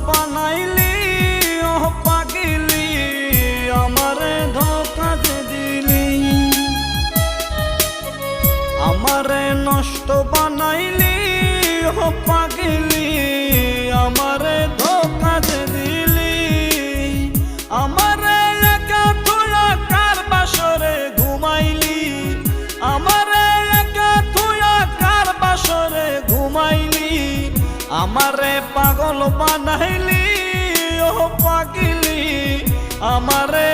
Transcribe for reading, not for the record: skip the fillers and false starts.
বানাইলি ও পাগলি, আমারে ধোঁকা যে দিলি। আমারে নষ্ট বানাইলি ও পাগলি, আমারে ধোঁকা যে দিলি। আমারে একা থুয়া কার বাসরে ঘুমাইলি, আমারে একা থুয়া কার বাসরে ঘুমাইলি। আমারে পাগল বানাইলি ও পাগলি, আমারে